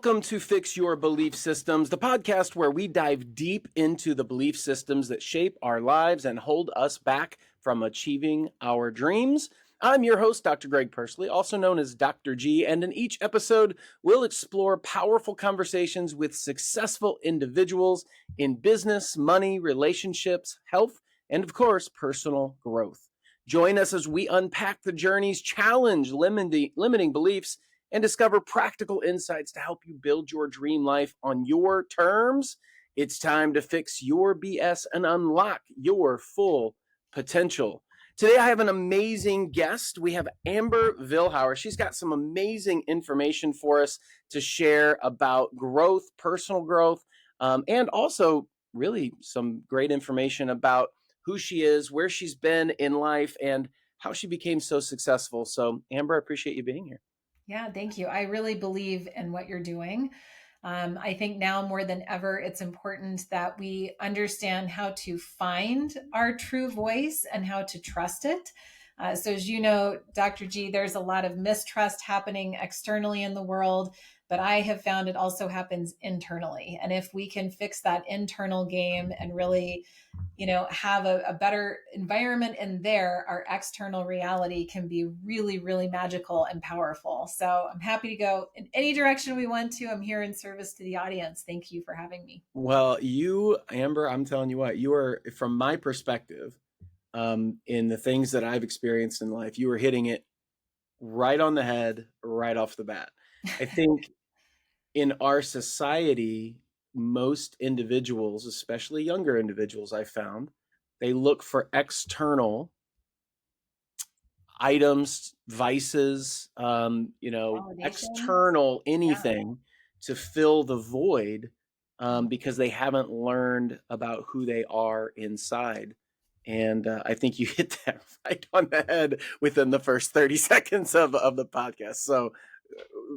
Welcome to Fix Your Belief Systems, the podcast where we dive deep into the belief systems that shape our lives and hold us back from achieving our dreams. I'm your host, Dr. Greg Pursley, also known as Dr. G, and in each episode, we'll explore powerful conversations with successful individuals in business, money, relationships, health, and of course, personal growth. Join us as we unpack the journeys, challenge limiting beliefs, and discover practical insights to help you build your dream life on your terms. It's time to fix your BS and unlock your full potential. Today, I have an amazing guest. We have Amber Wilhauer. She's got some amazing information for us to share about growth, personal growth, and also really some great information about who she is, where she's been in life, and how she became so successful. So, Amber, I appreciate you being here. Yeah, thank you. I really believe in what you're doing. I think now more than ever, it's important that we understand how to find our true voice and how to trust it. So as you know, Dr. G, there's a lot of mistrust happening externally in the world, but I have found it also happens internally. And if we can fix that internal game and really have a better environment in there, our external reality can be really, really magical and powerful. So I'm happy to go in any direction we want to. I'm here in service to the audience. Thank you for having me. Well, you, Amber, I'm telling you what, you are, from my perspective, in the things that I've experienced in life, you were hitting it right on the head, right off the bat. I think in our society, most individuals, especially younger individuals, I found, they look for external items, vices, Validation. external anything to fill the void because they haven't learned about who they are inside. And I think you hit that right on the head within the first 30 seconds of the podcast. So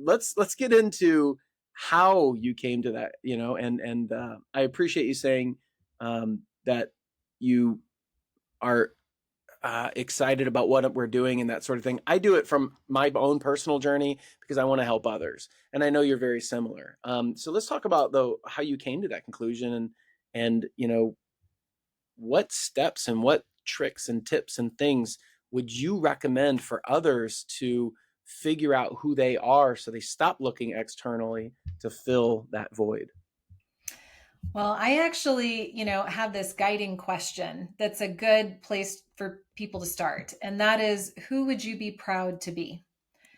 let's get into how you came to that, and I appreciate you saying that you are excited about what we're doing and that sort of thing. I do it from my own personal journey because I want to help others, and I know you're very similar. So let's talk about though how you came to that conclusion, and what steps and what tricks and tips and things would you recommend for others to figure out who they are so they stop looking externally to fill that void? Well, I actually, have this guiding question that's a good place for people to start. And that is, who would you be proud to be?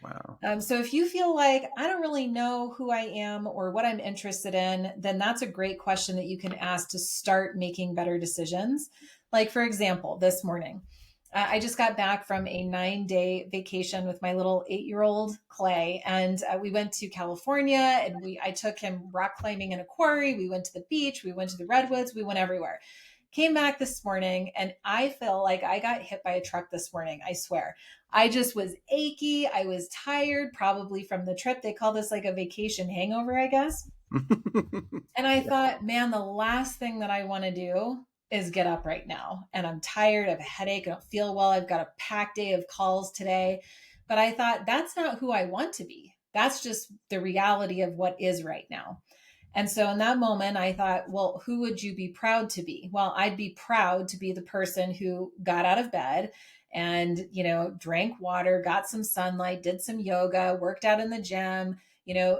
Wow. So if you feel like I don't really know who I am or what I'm interested in, then that's a great question that you can ask to start making better decisions. Like, for example, this morning, I just got back from a 9-day vacation with my little 8-year-old Clay, and we went to California, and I took him rock climbing in a quarry. We went to the beach, we went to the redwoods, we went everywhere. Came back this morning, and I feel like I got hit by a truck this morning. I swear. I just was achy. I was tired, probably from the trip. They call this like a vacation hangover, I guess. And I thought, man, the last thing that I want to do is get up right now. And I'm tired. I have a headache. I don't feel well. I've got a packed day of calls today. But I thought, that's not who I want to be. That's just the reality of what is right now. And so in that moment, I thought, well, who would you be proud to be? Well, I'd be proud to be the person who got out of bed and, drank water, got some sunlight, did some yoga, worked out in the gym,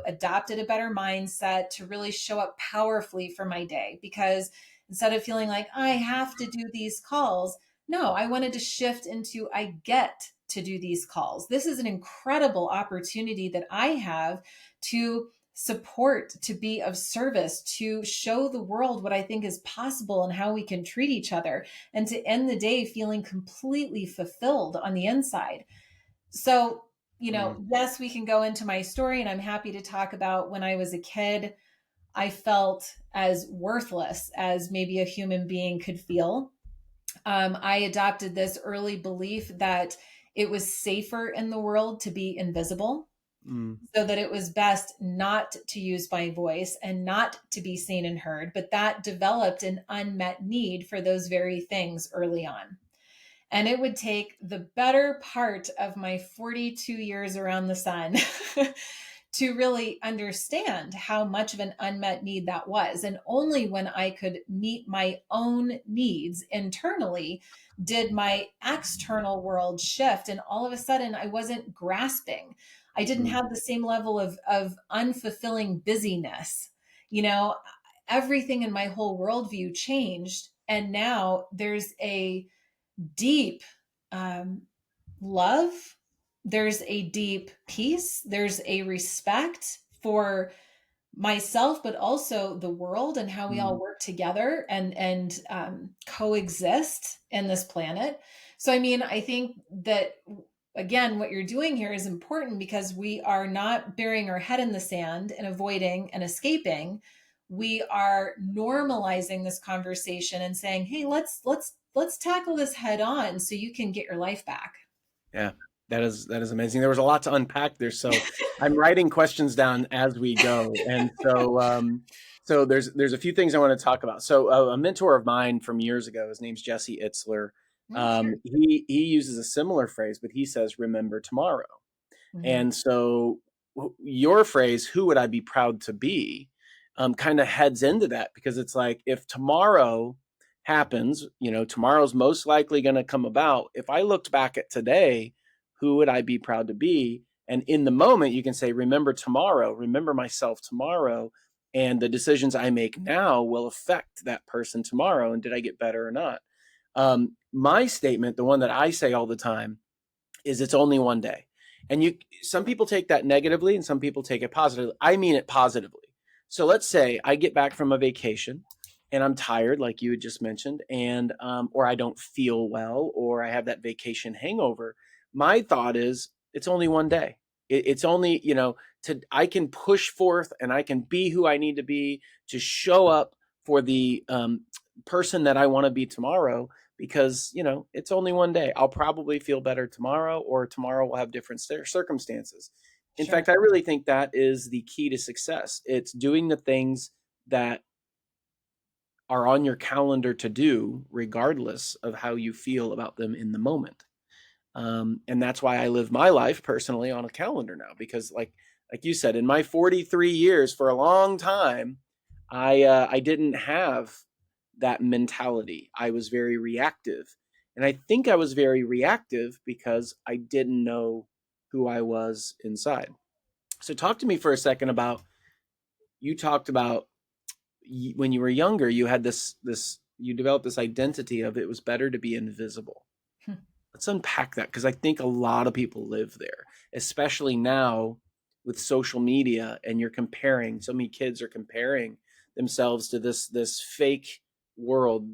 adopted a better mindset to really show up powerfully for my day. Because instead of feeling like I have to do these calls, no, I wanted to shift into I get to do these calls. This is an incredible opportunity that I have to support, to be of service, to show the world what I think is possible and how we can treat each other, and to end the day feeling completely fulfilled on the inside. So, yes, we can go into my story, and I'm happy to talk about when I was a kid. I felt as worthless as maybe a human being could feel. I adopted this early belief that it was safer in the world to be invisible, so that it was best not to use my voice and not to be seen and heard. But that developed an unmet need for those very things early on. And it would take the better part of my 42 years around the sun to really understand how much of an unmet need that was. And only when I could meet my own needs internally did my external world shift. And all of a sudden, I wasn't grasping. I didn't Mm, have the same level of unfulfilling busyness. You know, everything in my whole worldview changed. And now there's a deep um, love, there's a deep peace, there's a respect for myself, but also the world and how we all mm, work together and coexist in this planet. So, I mean, I think that again, what you're doing here is important because we are not burying our head in the sand and avoiding and escaping. We are normalizing this conversation and saying, "Hey, let's tackle this head on so you can get your life back." yeah, that is amazing. There was a lot to unpack there, so I'm writing questions down as we go, and so there's a few things I want to talk about. So a mentor of mine from years ago, his name's Jesse Itzler. Mm, sure. He uses a similar phrase, but he says, "Remember tomorrow." Mhm. And so your phrase, "Who would I be proud to be?" kind of heads into that because it's like if tomorrow happens, tomorrow's most likely going to come about. If I looked back at today, who would I be proud to be? And in the moment, you can say, "Remember tomorrow, remember myself tomorrow." And the decisions I make now will affect that person tomorrow. And did I get better or not? My statement, the one that I say all the time, is it's only one day. And some people take that negatively and some people take it positively. I mean it positively. So let's say I get back from a vacation and I'm tired, like you had just mentioned, and or I don't feel well, or I have that vacation hangover. My thought is it's only one day. It's only I can push forth and I can be who I need to be to show up for the person that I want to be tomorrow because it's only one day. I'll probably feel better tomorrow, or tomorrow will have different circumstances. In Sure. fact, I really think that is the key to success. It's doing the things that are on your calendar to do regardless of how you feel about them in the moment. And that's why I live my life personally on a calendar now, because like you said, in my 43 years, for a long time, I didn't have that mentality. I was very reactive, and I think I was very reactive because I didn't know who I was inside. So talk to me for a second about, you talked about when you were younger, you had this you developed this identity of it was better to be invisible. Hmm. Let's unpack that because I think a lot of people live there, especially now with social media, and you're comparing. So many kids are comparing themselves to this fake world,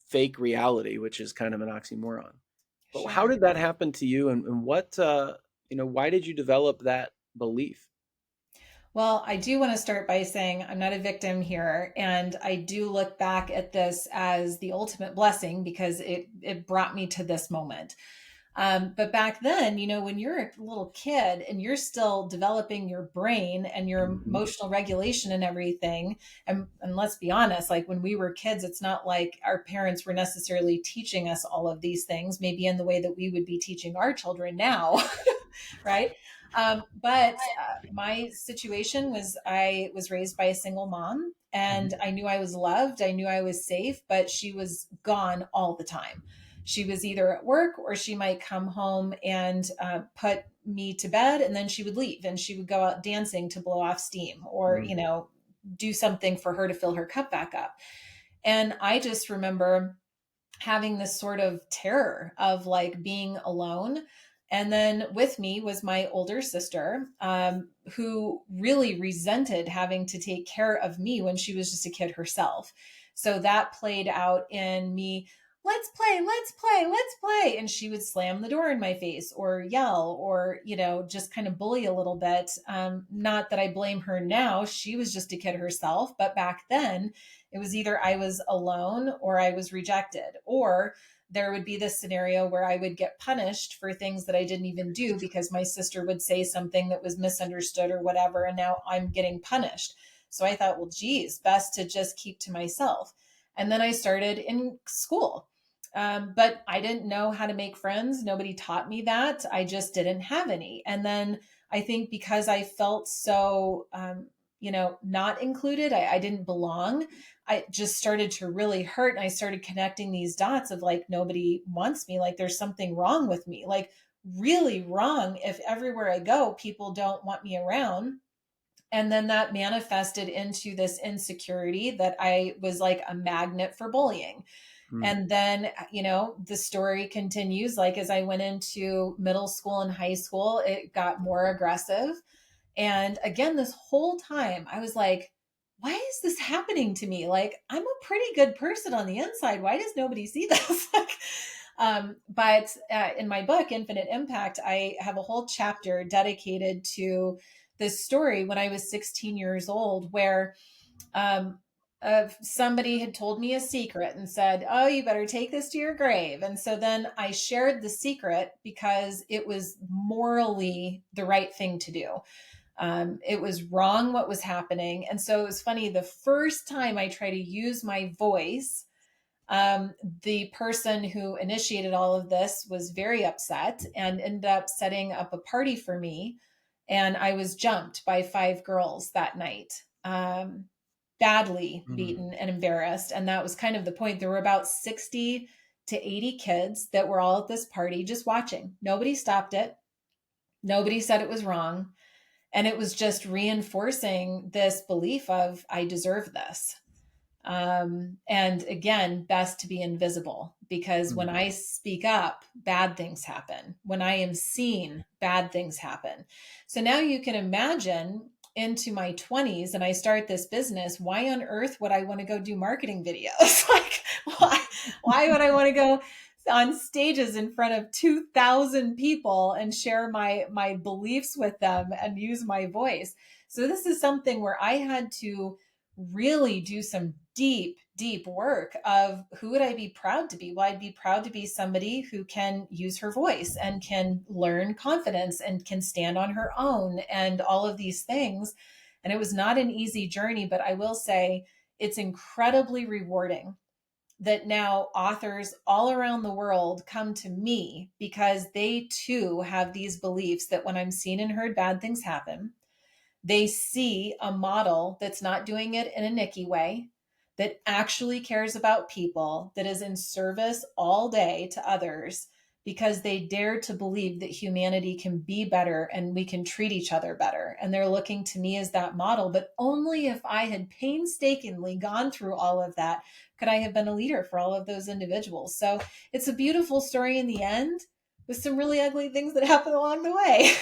fake reality, which is kind of an oxymoron. But how Sure. did that happen to you, and what why did you develop that belief? Well, I do want to start by saying I'm not a victim here. And I do look back at this as the ultimate blessing because it brought me to this moment. But back then, when you're a little kid and you're still developing your brain and your Mhm. emotional regulation and everything, and let's be honest, like when we were kids, it's not like our parents were necessarily teaching us all of these things, maybe in the way that we would be teaching our children now, right? But my situation was I was raised by a single mom and Mhm. I knew I was loved. I knew I was safe, but she was gone all the time. She was either at work or she might come home and put me to bed and then she would leave and she would go out dancing to blow off steam or, Mhm. do something for her to fill her cup back up. And I just remember having this sort of terror of like being alone. And then with me was my older sister, who really resented having to take care of me when she was just a kid herself. So that played out in me, let's play, let's play, let's play. And she would slam the door in my face or yell or, just kind of bully a little bit. Not that I blame her now. She was just a kid herself. But back then, it was either I was alone or I was rejected, or there would be this scenario where I would get punished for things that I didn't even do because my sister would say something that was misunderstood or whatever. And now I'm getting punished. So I thought, well, geez, best to just keep to myself. And then I started in school. But I didn't know how to make friends. Nobody taught me that. I just didn't have any. And then I think because I felt so, not included, I didn't belong. I just started to really hurt. And I started connecting these dots of like, nobody wants me. Like, there's something wrong with me. Like, really wrong if everywhere I go, people don't want me around. And then that manifested into this insecurity that I was like a magnet for bullying. Mm. And then, the story continues. Like, as I went into middle school and high school, it got more aggressive. And again, this whole time, I was like, why is this happening to me? Like, I'm a pretty good person on the inside. Why does nobody see this? But in my book, Infinite Impact, I have a whole chapter dedicated to this story when I was 16 years old, where um, somebody had told me a secret and said, "Oh, you better take this to your grave." And so then I shared the secret because it was morally the right thing to do. It was wrong what was happening. And so it was funny. The first time I tried to use my voice, um, the person who initiated all of this was very upset and ended up setting up a party for me. And I was jumped by 5 girls that night, badly Mm. beaten and embarrassed. And that was kind of the point. There were about 60 to 80 kids that were all at this party just watching. Nobody stopped it, nobody said it was wrong. And it was just reinforcing this belief of, I deserve this. And again, best to be invisible, because when Mm. I speak up, bad things happen. When I am seen, bad things happen. So now you can imagine into my 20s and I start this business, why on earth would I want to go do marketing videos? Like, why would I want to go on stages in front of 2,000 people and share my beliefs with them and use my voice? So this is something where I had to really do some deep work of, who would I be proud to be? Well, I'd be proud to be somebody who can use her voice and can learn confidence and can stand on her own and all of these things. And it was not an easy journey, but I will say it's incredibly rewarding that now authors all around the world come to me because they too have these beliefs that when I'm seen and heard, bad things happen. They see a model that's not doing it in a Nikki way, that actually cares about people, that is in service all day to others because they dare to believe that humanity can be better and we can treat each other better. And they're looking to me as that model. But only if I had painstakingly gone through all of that could I have been a leader for all of those individuals. So it's a beautiful story in the end with some really ugly things that happen along the way.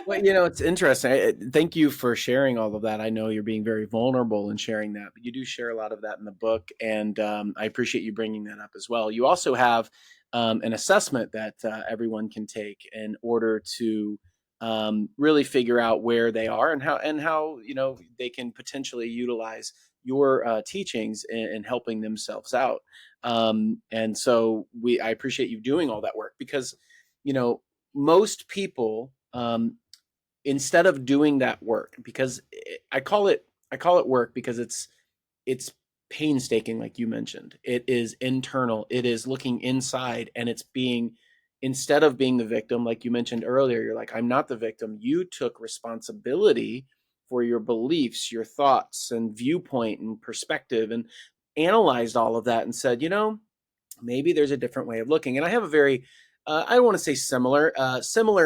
Well, it's interesting. Thank you for sharing all of that. I know you're being very vulnerable in sharing that, but you do share a lot of that in the book, and I appreciate you bringing that up as well. You also have an assessment that everyone can take in order to really figure out where they are and how they can potentially utilize your teachings in helping themselves out. And so I appreciate you doing all that work because you know most people. Instead of doing that work, because I call it work because it's painstaking, like you mentioned. It is internal, it is looking inside, and it's being, instead of being the victim, like you mentioned earlier, you're like, I'm not the victim. You took responsibility for your beliefs, your thoughts and viewpoint and perspective, and analyzed all of that and said, maybe there's a different way of looking. And I have a very, I don't want to say similar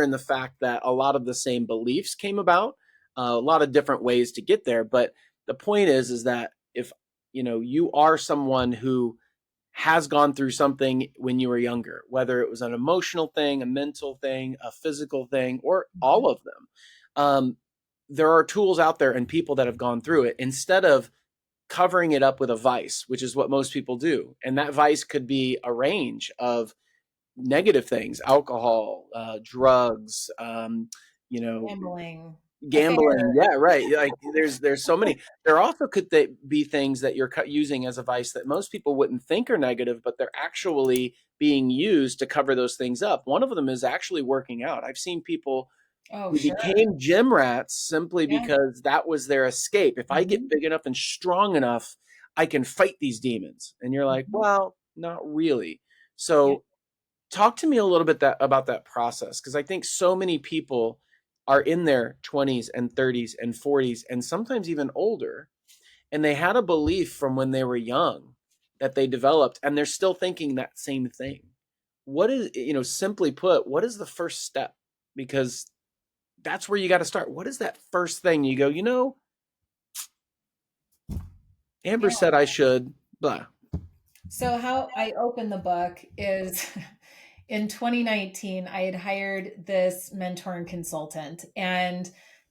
in the fact that a lot of the same beliefs came about, a lot of different ways to get there. But the point is that if you are someone who has gone through something when you were younger, whether it was an emotional thing, a mental thing, a physical thing, or all of them, there are tools out there and people that have gone through it. Instead of covering it up with a vice, which is what most people do. And that vice could be a range of negative things: alcohol, drugs, you know, Gambling, gambling. affair. Yeah, right. Like there's so many. There also could be things that you're using as a vice that most people wouldn't think are negative, but they're actually being used to cover those things up. One of them is actually working out. I've seen people Oh, who sure. became gym rats simply Yeah. because that was their escape. If I get Mhm. big enough and strong enough, I can fight these demons. And you're like, Mhm. well, not really. Yeah. So talk to me a little bit about that process, because I think so many people are in their 20s and 30s and 40s and sometimes even older, and they had a belief from when they were young that they developed, and they're still thinking that same thing. What is, simply put, what is the first step? Because that's where you got to start. What is that first thing you go, Amber Yeah. said I should, blah. So how I opened the book is in 2019, I had hired this mentor and consultant, and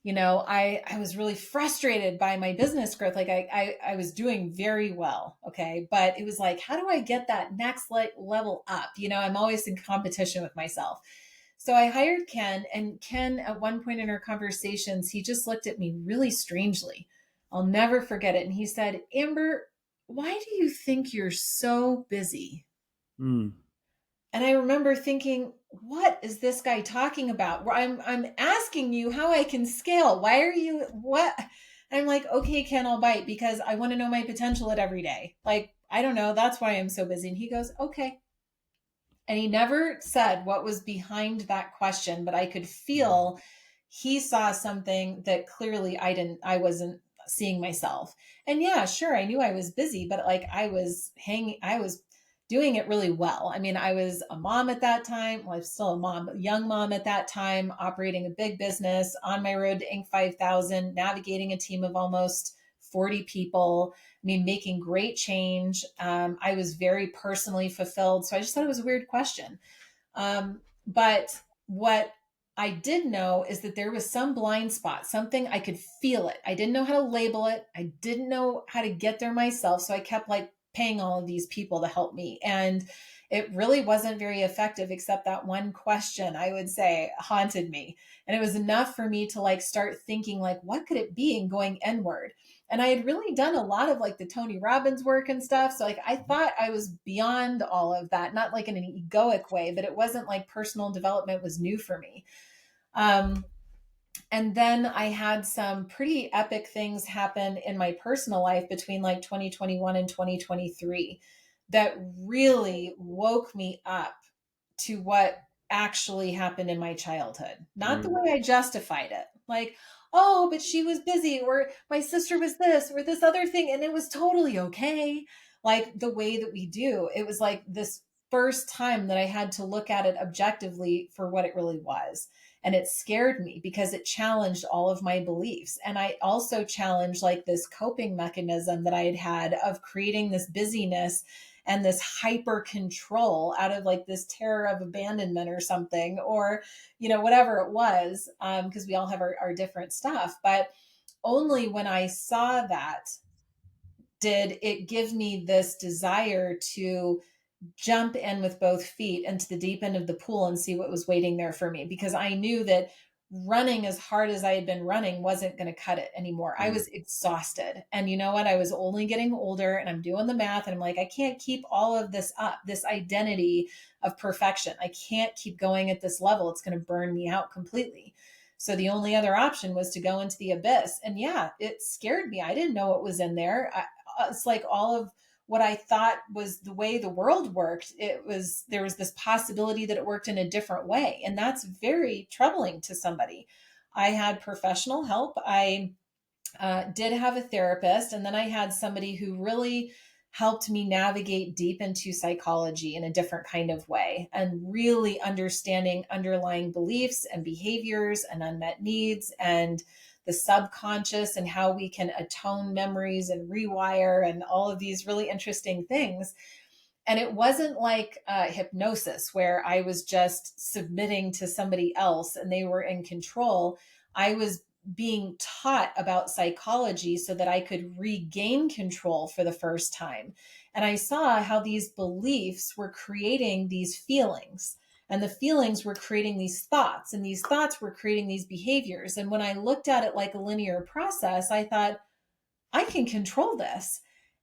I was really frustrated by my business growth. Like I was doing very well, okay, but it was like, how do I get that next level up? I'm always in competition with myself. So I hired Ken, and Ken, at one point in our conversations, he just looked at me really strangely. I'll never forget it. And he said, Amber, why do you think you're so busy? Mm. And I remember thinking, what is this guy talking about? Where I'm asking you how I can scale. Why are you what? And I'm like, okay, Ken, I'll bite because I want to know my potential at every day. Like, I don't know. That's why I'm so busy. And he goes, okay. And he never said what was behind that question, but I could feel he saw something that clearly I wasn't seeing myself. And yeah, sure, I knew I was busy, but like I was doing it really well. I mean, I was a mom at that time. Well, I'm still a mom, but young mom at that time, operating a big business, on my road to Inc. 5000, navigating a team of almost 40 people. I mean, making great change. I was very personally fulfilled. So I just thought it was a weird question. But what I did know is that there was some blind spot, something I could feel it. I didn't know how to label it. I didn't know how to get there myself. So I kept like paying all of these people to help me. And it really wasn't very effective, except that one question, I would say, haunted me. And it was enough for me to like start thinking like, what could it be, and going inward. And I had really done a lot of like the Tony Robbins work and stuff. So like I thought I was beyond all of that, not like in an egoic way, but it wasn't like personal development was new for me. Um, and then I had some pretty epic things happen in my personal life between like 2021 and 2023 that really woke me up to what actually happened in my childhood, not the Mm. way I justified it. Like, oh, but she was busy, or my sister was this, or this other thing, and it was totally okay. Like the way that we do, it was like this first time that I had to look at it objectively for what it really was. And it scared me because it challenged all of my beliefs. And I also challenged like this coping mechanism that I had had of creating this busyness and this hyper control out of like this terror of abandonment or something, or whatever it was, because we all have our different stuff. But only when I saw that did it give me this desire to jump in with both feet into the deep end of the pool and see what was waiting there for me, because I knew that running as hard as I had been running wasn't going to cut it anymore. I Mm. was exhausted. And you know what? I was only getting older, and I'm doing the math, and I'm like, I can't keep all of this up, this identity of perfection. I can't keep going at this level. It's going to burn me out completely. So the only other option was to go into the abyss. And yeah, it scared me. I didn't know what was in there. It's like all of what I thought was the way the world worked. There was this possibility that it worked in a different way. And that's very troubling to somebody. I had professional help. I did have a therapist. And then I had somebody who really helped me navigate deep into psychology in a different kind of way, and really understanding underlying beliefs and behaviors and unmet needs and the subconscious, and how we can atone memories and rewire and all of these really interesting things. And it wasn't like hypnosis where I was just submitting to somebody else and they were in control. I was being taught about psychology so that I could regain control for the first time. And I saw how these beliefs were creating these feelings, and the feelings were creating these thoughts, and these thoughts were creating these behaviors. And when I looked at it like a linear process, I thought, I can control this.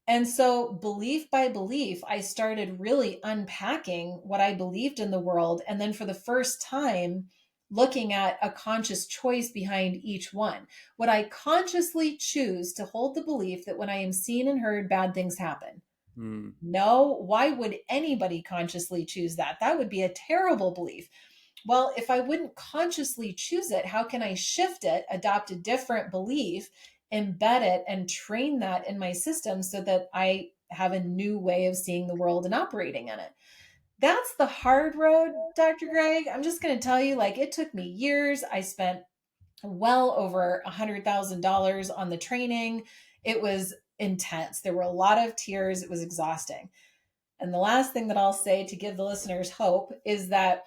And so, belief by belief, I started really unpacking what I believed in the world. And then, for the first time, looking at a conscious choice behind each one. Would I consciously choose to hold the belief that when I am seen and heard, bad things happen? Mm. No. Why would anybody consciously choose that? That would be a terrible belief. Well, if I wouldn't consciously choose it, how can I shift it, adopt a different belief, embed it, and train that in my system so that I have a new way of seeing the world and operating in it? That's the hard road, Dr. Greg. I'm just going to tell you, like, it took me years. I spent well over $100,000 on the training. It was intense. There were a lot of tears. It was exhausting. And the last thing that I'll say to give the listeners hope is that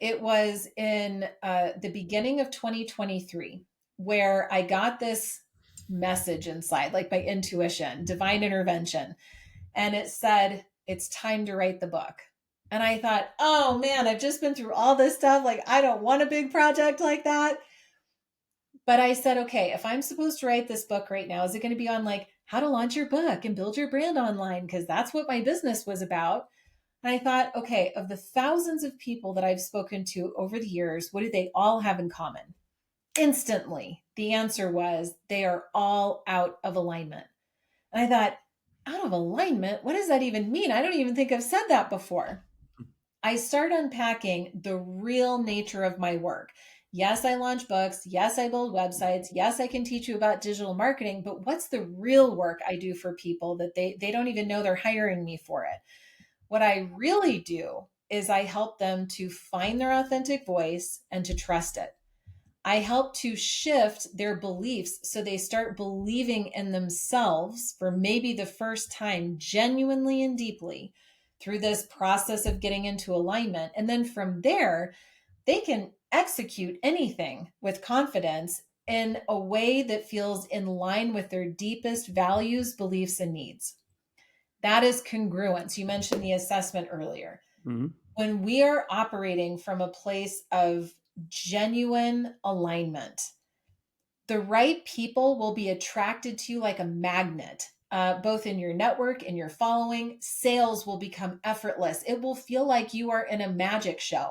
it was in the beginning of 2023 where I got this message inside, like by intuition, divine intervention. And it said, it's time to write the book. And I thought, oh man, I've just been through all this stuff. Like, I don't want a big project like that. But I said, okay, if I'm supposed to write this book right now, is it going to be on like how to launch your book and build your brand online? Because that's what my business was about. And I thought, okay, of the thousands of people that I've spoken to over the years, what do they all have in common? Instantly, the answer was they are all out of alignment. And I thought, out of alignment? What does that even mean? I don't even think I've said that before. I start unpacking the real nature of my work. Yes, I launch books. Yes, I build websites. Yes, I can teach you about digital marketing, but what's the real work I do for people that they don't even know they're hiring me for it? What I really do is I help them to find their authentic voice and to trust it. I help to shift their beliefs so they start believing in themselves for maybe the first time, genuinely and deeply, through this process of getting into alignment. And then from there, they can execute anything with confidence in a way that feels in line with their deepest values, beliefs, and needs. That is congruence. You mentioned the assessment earlier. Mm-hmm. When we are operating from a place of genuine alignment, the right people will be attracted to you like a magnet, both in your network and your following. Sales will become effortless. It will feel like you are in a magic show.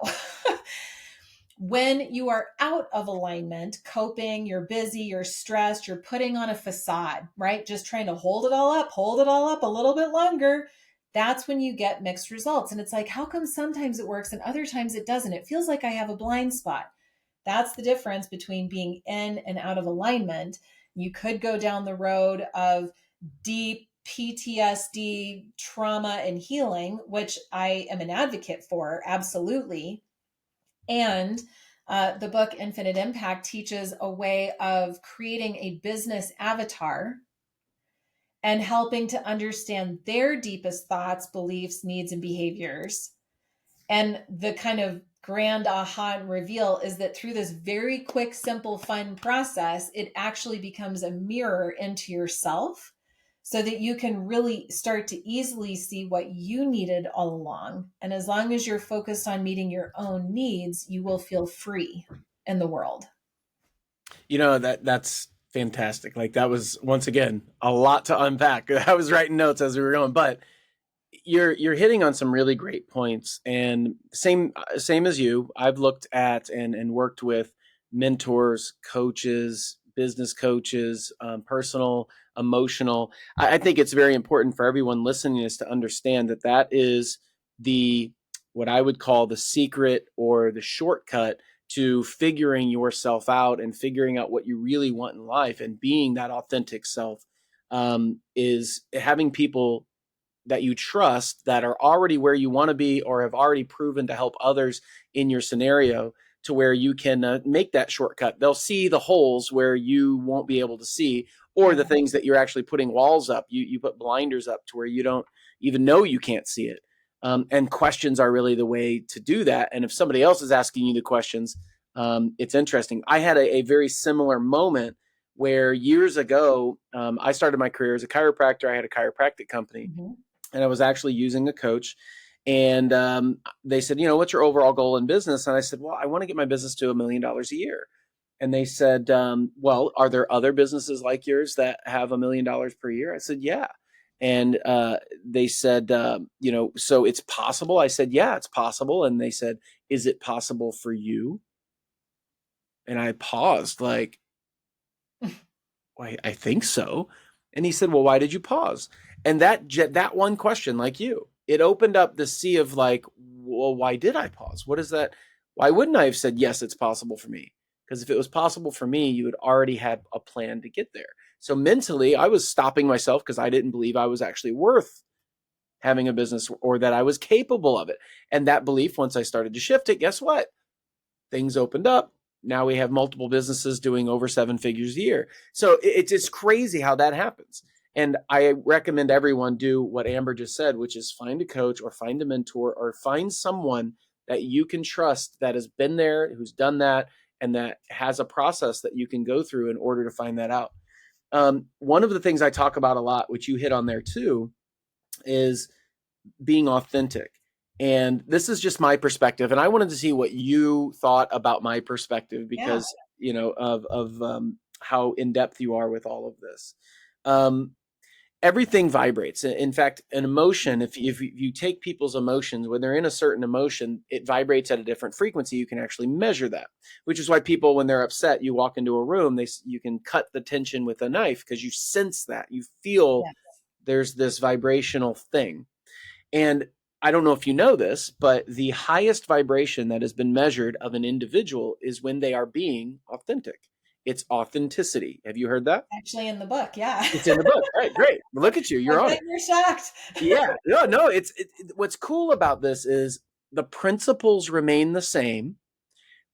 When you are out of alignment, coping, you're busy, you're stressed, you're putting on a facade, right? Just trying to hold it all up a little bit longer. That's when you get mixed results. And it's like, how come sometimes it works and other times it doesn't? It feels like I have a blind spot. That's the difference between being in and out of alignment. You could go down the road of deep PTSD, trauma, and healing, which I am an advocate for, absolutely. And the book Infinite Impact teaches a way of creating a business avatar and helping to understand their deepest thoughts, beliefs, needs, and behaviors. And the kind of grand aha and reveal is that through this very quick, simple, fun process, it actually becomes a mirror into yourself so that you can really start to easily see what you needed all along. And as long as you're focused on meeting your own needs, you will feel free in the world. You know, that's fantastic. Like, that was, once again, a lot to unpack. I was writing notes as we were going, but you're hitting on some really great points. And same as you, I've looked at and worked with mentors, coaches, business coaches, personal, emotional. I think it's very important for everyone listening is to understand that is the, what I would call the secret or the shortcut to figuring yourself out and figuring out what you really want in life and being that authentic self, is having people that you trust that are already where you want to be or have already proven to help others in your scenario, to where you can make that shortcut. They'll see the holes where you won't be able to see, or the things that you're actually putting walls up. You put blinders up to where you don't even know you can't see it. And questions are really the way to do that. And if somebody else is asking you the questions, it's interesting. I had a very similar moment where years ago, I started my career as a chiropractor. I had a chiropractic company. Mm-hmm. And I was actually using a coach, and they said, what's your overall goal in business? And I said, well, I want to get my business to $1 million a year. And they said, well, are there other businesses like yours that have $1 million per year? I said, yeah. And they said, so it's possible. I said, yeah, it's possible. And they said, is it possible for you? And I paused, like, well, I think so. And he said, well, why did you pause? And that one question, like you, it opened up the sea of like, well, why did I pause? What is that? Why wouldn't I have said, yes, it's possible for me? Because if it was possible for me, you would already had a plan to get there. So mentally, I was stopping myself because I didn't believe I was actually worth having a business or that I was capable of it. And that belief, once I started to shift it, guess what? Things opened up. Now we have multiple businesses doing over 7 figures a year. So it's crazy how that happens. And I recommend everyone do what Amber just said, which is find a coach or find a mentor or find someone that you can trust that has been there, who's done that, and that has a process that you can go through in order to find that out. One of the things I talk about a lot, which you hit on there too, is being authentic. And this is just my perspective. And I wanted to see what you thought about my perspective Yeah. because, of how in depth you are with all of this. Um, Everything vibrates. In fact, an emotion, if you take people's emotions, when they're in a certain emotion, it vibrates at a different frequency. You can actually measure that, which is why people, when they're upset, you walk into a room, you can cut the tension with a knife because you sense that. You feel Yeah. there's this vibrational thing. And I don't know if you know this, but the highest vibration that has been measured of an individual is when they are being authentic. It's authenticity. Have you heard that? Actually in the book. Yeah. It's in the book. Right, great. Look at you. I You're on bet it. you're shocked. Yeah. No. What's cool about this is the principles remain the same,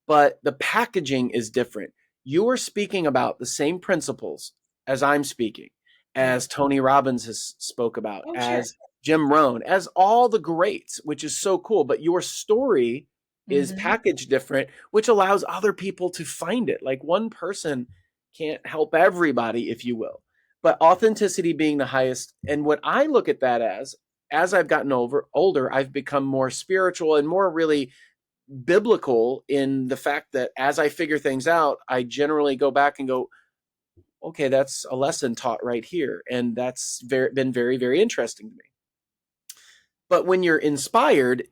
but the packaging is different. You are speaking about the same principles as I'm speaking, Yeah. as Tony Robbins has spoke about, Oh, sure. as Jim Rohn, as all the greats, which is so cool. But your story is Hmm. packaged different, which allows other people to find it. Like one person can't help everybody, if you will. But authenticity being the highest, and what I look at that as I've gotten older, I've become more spiritual and more really biblical in the fact that as I figure things out, I generally go back and go, okay, that's a lesson taught right here. And that's been very, very interesting to me. But when you're inspired,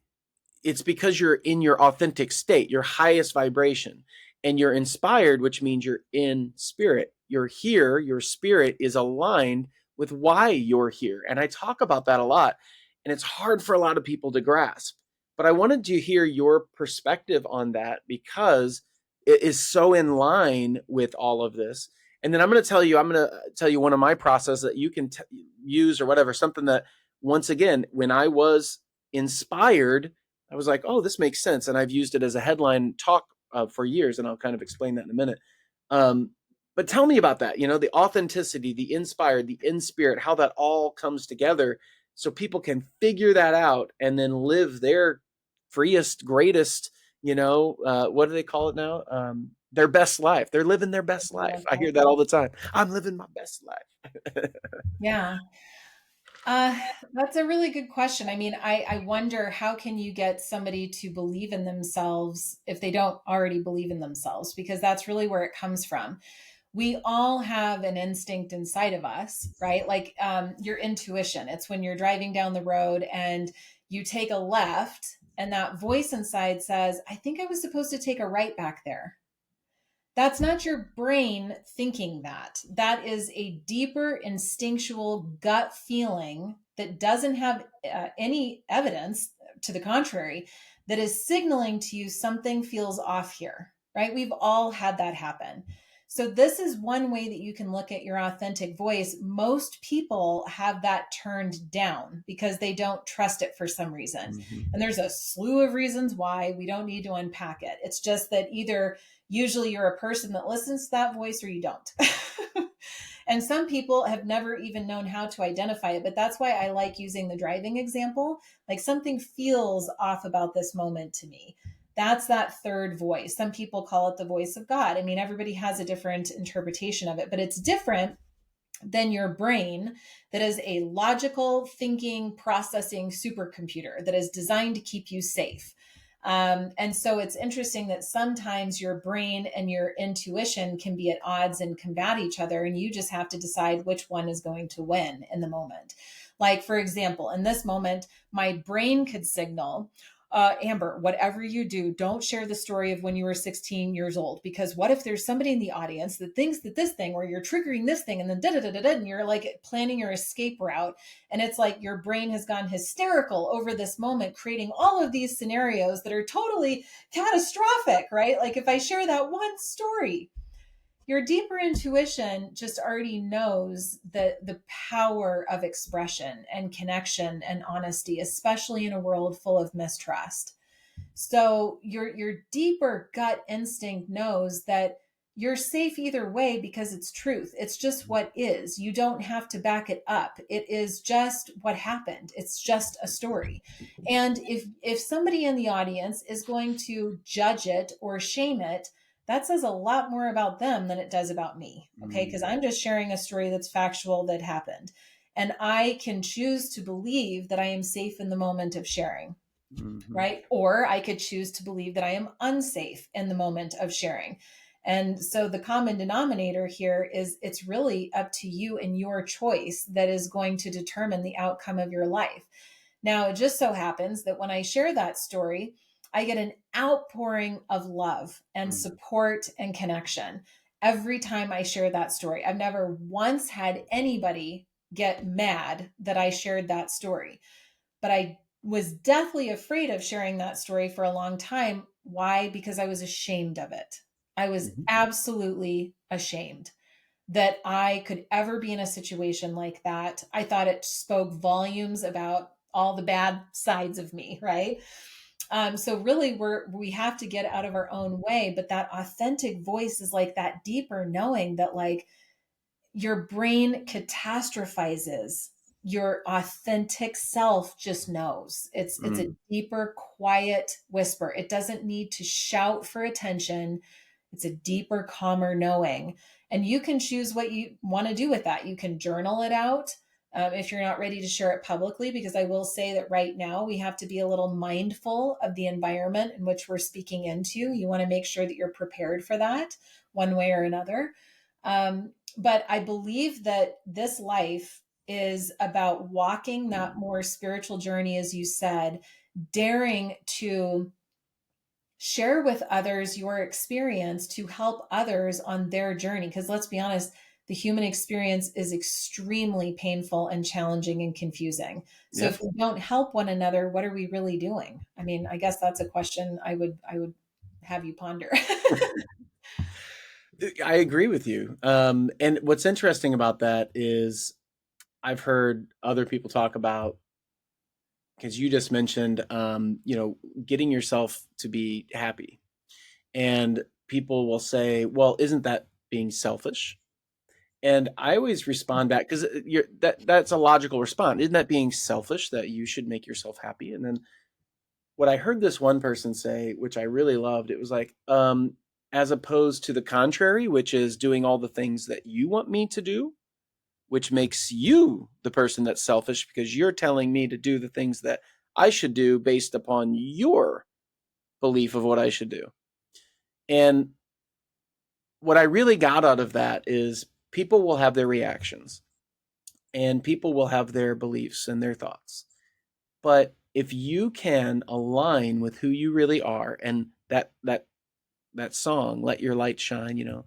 it's because you're in your authentic state, your highest vibration, and you're inspired, which means you're in spirit. You're here, your spirit is aligned with why you're here. And I talk about that a lot, and it's hard for a lot of people to grasp. But I wanted to hear your perspective on that because it is so in line with all of this. And then I'm going to tell you one of my process that you can use or whatever, something that once again, when I was inspired, I was like, oh, this makes sense. And I've used it as a headline talk for years. And I'll kind of explain that in a minute. Um, but tell me about that, the authenticity, the inspired, the in spirit, how that all comes together so people can figure that out and then live their freest, greatest, what do they call it now? Their best life. They're living their best I life. love I that. hear that all the time. I'm living my best life. Yeah. Uh, that's a really good question. I mean, I wonder how can you get somebody to believe in themselves if they don't already believe in themselves? Because that's really where it comes from. We all have an instinct inside of us, right? Like your intuition. It's when you're driving down the road and you take a left, and that voice inside says, I think I was supposed to take a right back there. That's not your brain thinking that. That is a deeper instinctual gut feeling that doesn't have any evidence to the contrary, that is signaling to you something feels off here, right? We've all had that happen. So, this is one way that you can look at your authentic voice. Most people have that turned down because they don't trust it for some reason. Mhm. And there's a slew of reasons why. We don't need to unpack it. It's just that either usually you're a person that listens to that voice or you don't. And some people have never even known how to identify it. But that's why I like using the driving example. Like something feels off about this moment to me. That's that third voice. Some people call it the voice of God. I mean, everybody has a different interpretation of it, but it's different than your brain, that is a logical thinking, processing supercomputer that is designed to keep you safe. And so it's interesting that sometimes your brain and your intuition can be at odds and combat each other, and you just have to decide which one is going to win in the moment. Like, for example, in this moment, my brain could signal, Amber, whatever you do, don't share the story of when you were 16 years old, because what if there's somebody in the audience that thinks that this thing, or you're triggering this thing, and then da da da da, and you're like planning your escape route. And it's like your brain has gone hysterical over this moment, creating all of these scenarios that are totally catastrophic, right? Like if I share that one story, your deeper intuition just already knows the power of expression and connection and honesty, especially in a world full of mistrust. So your deeper gut instinct knows that you're safe either way because it's truth. It's just what is. You don't have to back it up. It is just what happened. It's just a story. And if somebody in the audience is going to judge it or shame it, that says a lot more about them than it does about me. Okay? Because I'm just sharing a story that's factual that happened. And I can choose to believe that I am safe in the moment of sharing. Right? Or I could choose to believe that I am unsafe in the moment of sharing. And so the common denominator here is it's really up to you and your choice that is going to determine the outcome of your life. Now, it just so happens that when I share that story, I get an outpouring of love and support and connection every time I share that story. I've never once had anybody get mad that I shared that story, but I was deathly afraid of sharing that story for a long time. Why? Because I was ashamed of it. I was absolutely ashamed that I could ever be in a situation like that. I thought it spoke volumes about all the bad sides of me, right? So really we have to get out of our own way, but that authentic voice is like that deeper knowing that like your brain catastrophizes, your authentic self just knows. It's a deeper, quiet whisper. It doesn't need to shout for attention. It's a deeper, calmer knowing. And you can choose what you want to do with that. You can journal it out if you're not ready to share it publicly, because I will say that right now we have to be a little mindful of the environment in which we're speaking into. You want to make sure that you're prepared for that one way or another. But I believe that this life is about walking that more spiritual journey, as you said, daring to share with others your experience to help others on their journey. Because let's be honest, the human experience is extremely painful and challenging and confusing. So if we don't help one another, what are we really doing? I mean, I guess that's a question I would have you ponder. I agree with you. And what's interesting about that is I've heard other people talk about, because you just mentioned, getting yourself to be happy. And people will say, well, isn't that being selfish? And I always respond back, because that's a logical response. Isn't that being selfish that you should make yourself happy? And then what I heard this one person say, which I really loved, it was like, as opposed to the contrary, which is doing all the things that you want me to do, which makes you the person that's selfish because you're telling me to do the things that I should do based upon your belief of what I should do. And what I really got out of that is people will have their reactions and people will have their beliefs and their thoughts. But if you can align with who you really are, and that song, Let Your Light Shine,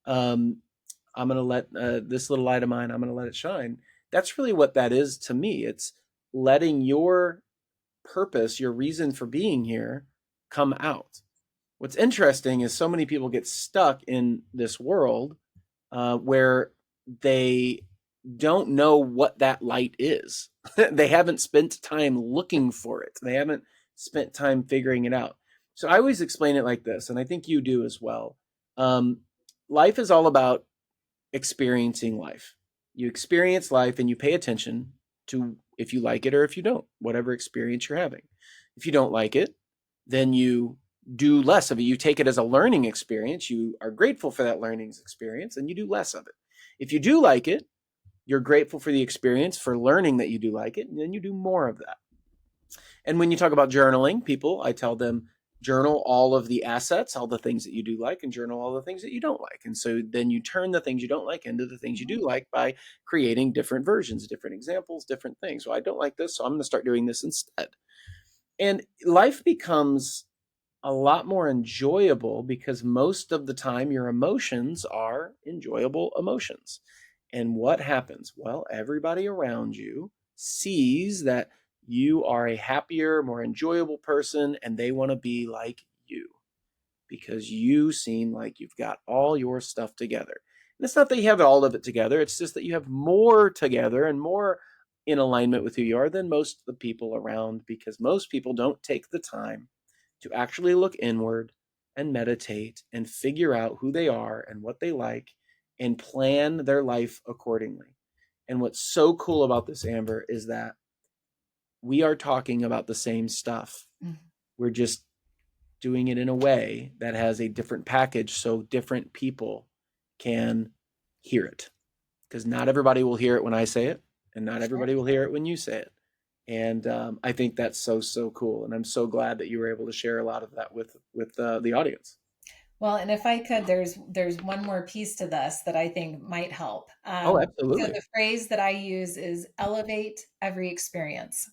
I'm going to let this little light of mine, I'm going to let it shine. That's really what that is to me. It's letting your purpose, your reason for being here come out. What's interesting is so many people get stuck in this world where they don't know what that light is. They haven't spent time looking for it. They haven't spent time figuring it out. So I always explain it like this, and I think you do as well. Life is all about experiencing life. You experience life and you pay attention to if you like it or if you don't, whatever experience you're having. If you don't like it, then you do less of it. You take it as a learning experience. You are grateful for that learning experience and you do less of it. If you do like it, you're grateful for the experience, for learning that you do like it, and then you do more of that. And when you talk about journaling, people, I tell them, journal all of the assets, all the things that you do like, and journal all the things that you don't like. And so then you turn the things you don't like into the things you do like by creating different versions, different examples, different things. Well, I don't like this, so I'm going to start doing this instead. And life becomes a lot more enjoyable because most of the time your emotions are enjoyable emotions. And what happens? Well, everybody around you sees that you are a happier, more enjoyable person, and they want to be like you because you seem like you've got all your stuff together. And it's not that you have all of it together, it's just that you have more together and more in alignment with who you are than most of the people around, because most people don't take the time to actually look inward and meditate and figure out who they are and what they like and plan their life accordingly. And what's so cool about this, Amber, is that we are talking about the same stuff. Mhm. We're just doing it in a way that has a different package so different people can hear it. Because not everybody will hear it when I say it, and not Sure. everybody will hear it when you say it. And I think that's so cool. And I'm so glad that you were able to share a lot of that with the audience. Well, and if I could, there's one more piece to this that I think might help. Oh, So absolutely. the phrase that I use is elevate every experience.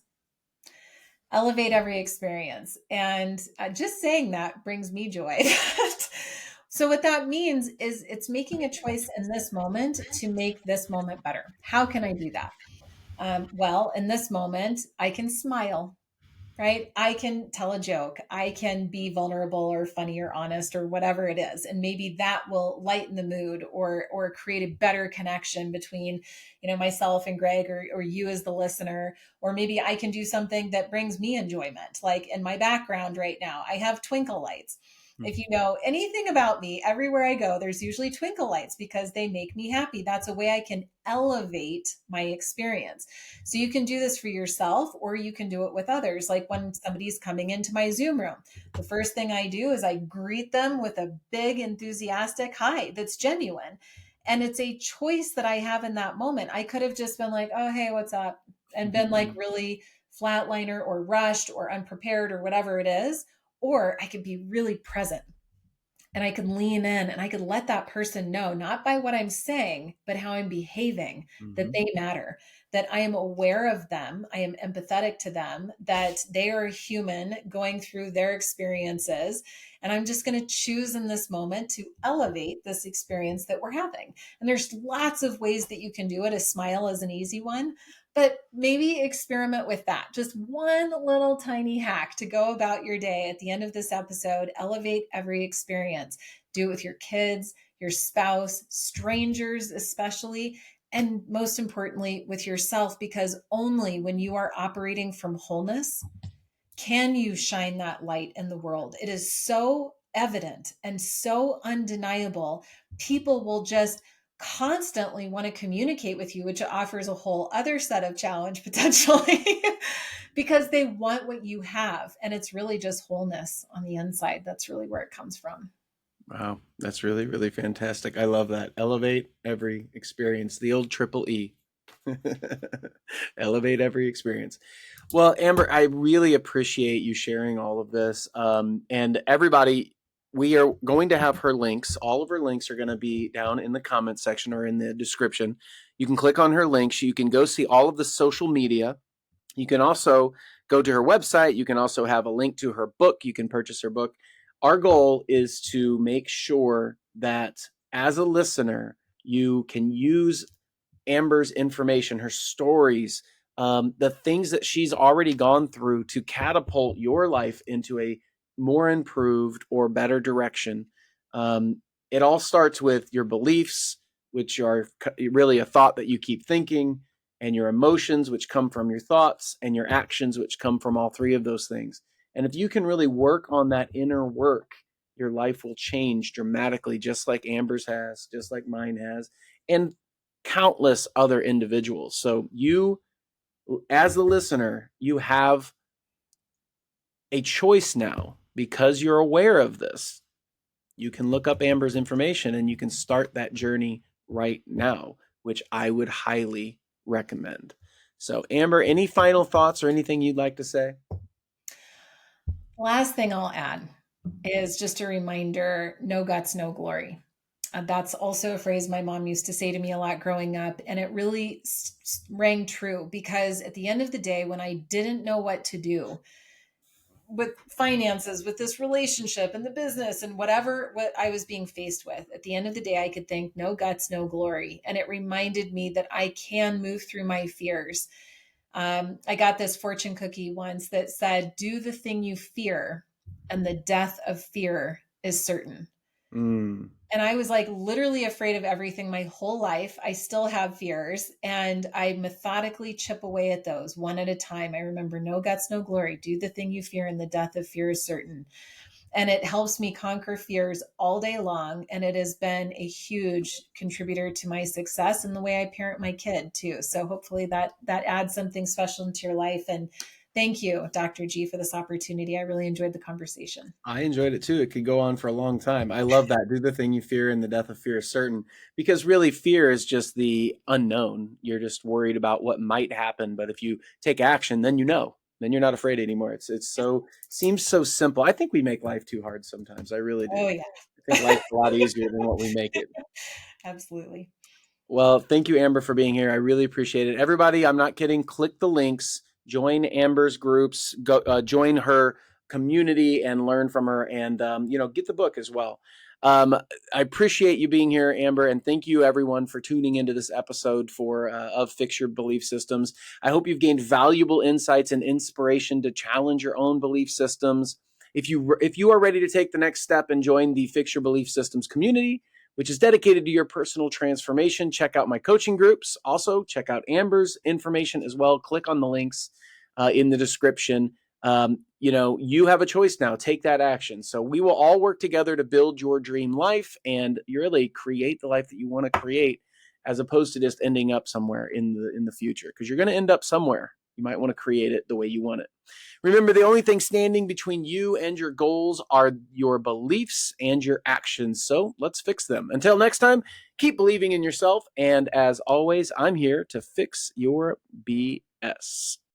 Elevate every experience. And just saying that brings me joy. So what that means is it's making a choice in this moment to make this moment better. How can I do that? Well, in this moment, I can smile, right? I can tell a joke. I can be vulnerable or funny or honest or whatever it is. And maybe that will lighten the mood or create a better connection between, myself and Greg or you as the listener. Or maybe I can do something that brings me enjoyment. Like in my background right now, I have twinkle lights. If you know anything about me, everywhere I go, there's usually twinkle lights because they make me happy. That's a way I can elevate my experience. So you can do this for yourself or you can do it with others. Like when somebody's coming into my Zoom room, the first thing I do is I greet them with a big, enthusiastic hi that's genuine. And it's a choice that I have in that moment. I could have just been like, oh, hey, what's up? And been like really flatliner or rushed or unprepared or whatever it is. Or I could be really present and I could lean in and I could let that person know, not by what I'm saying, but how I'm behaving, that Mm-hmm. they matter, that I am aware of them, I am empathetic to them, that they are a human going through their experiences. And I'm just going to choose in this moment to elevate this experience that we're having. And there's lots of ways that you can do it. A smile is an easy one. But maybe experiment with that. Just one little tiny hack to go about your day at the end of this episode. Elevate every experience. Do it with your kids, your spouse, strangers, especially, and most importantly, with yourself, because only when you are operating from wholeness can you shine that light in the world. It is so evident and so undeniable. People will just constantly want to communicate with you, which offers a whole other set of challenge potentially because they want what you have. And it's really just wholeness on the inside. That's really where it comes from. Wow, that's really fantastic. I love that. Elevate every experience. The old triple E. Elevate every experience. Well, Amber, I really appreciate you sharing all of this. And everybody, we are going to have her links. All of her links are going to be down in the comment section or in the description. You can click on her links. You can go see all of the social media. You can also go to her website. You can also have a link to her book. You can purchase her book. Our goal is to make sure that as a listener, you can use Amber's information, her stories, the things that she's already gone through to catapult your life into a more improved or better direction. It all starts with your beliefs, which are really a thought that you keep thinking, and your emotions, which come from your thoughts, and your actions, which come from all three of those things. And if you can really work on that inner work, your life will change dramatically, just like Amber's has, just like mine has, and countless other individuals. So you, as the listener, you have a choice now because you're aware of this. You can look up Amber's information and you can start that journey right now, which I would highly recommend. So, Amber, any final thoughts or anything you'd like to say? Last thing I'll add is just a reminder, no guts, no glory. That's also a phrase my mom used to say to me a lot growing up. And it really rang true because at the end of the day, when I didn't know what to do, with finances, with this relationship and the business and what I was being faced with. At the end of the day, I could think no guts, no glory. And it reminded me that I can move through my fears. I got this fortune cookie once that said, do the thing you fear, and the death of fear is certain. Mm. And I was like literally afraid of everything my whole life. I still have fears, and I methodically chip away at those one at a time. I remember no guts, no glory. Do the thing you fear, and the death of fear is certain. And it helps me conquer fears all day long. And it has been a huge contributor to my success and the way I parent my kid too. So hopefully that adds something special into your life. And thank you, Dr. G, for this opportunity. I really enjoyed the conversation. I enjoyed it too. It could go on for a long time. I love that. Do the thing you fear, and the death of fear is certain. Because really, fear is just the unknown. You're just worried about what might happen. But if you take action, then you know. Then you're not afraid anymore. It's so seems so simple. I think we make life too hard sometimes. I really do. Oh, I think life's a lot easier than what we make it. yeah. Absolutely. Well, thank you, Amber, for being here. I really appreciate it. Everybody, I'm not kidding. Click the links, join Amber's groups, go join her community, and learn from her, and get the book as well. I appreciate you being here, Amber, and thank you, everyone, for tuning into this episode of Fix Your Belief Systems. I hope you've gained valuable insights and inspiration to challenge your own belief systems. If you are ready to take the next step and join the Fix Your Belief Systems community, which is dedicated to your personal transformation, check out my coaching groups. Also, check out Amber's information as well. Click on the links in the description. You have a choice now. Take that action. So we will all work together to build your dream life and really create the life that you want to create, as opposed to just ending up somewhere in the future, because you're going to end up somewhere. You might want to create it the way you want it. Remember, the only thing standing between you and your goals are your beliefs and your actions. So let's fix them. Until next time, keep believing in yourself. And as always, I'm here to fix your BS.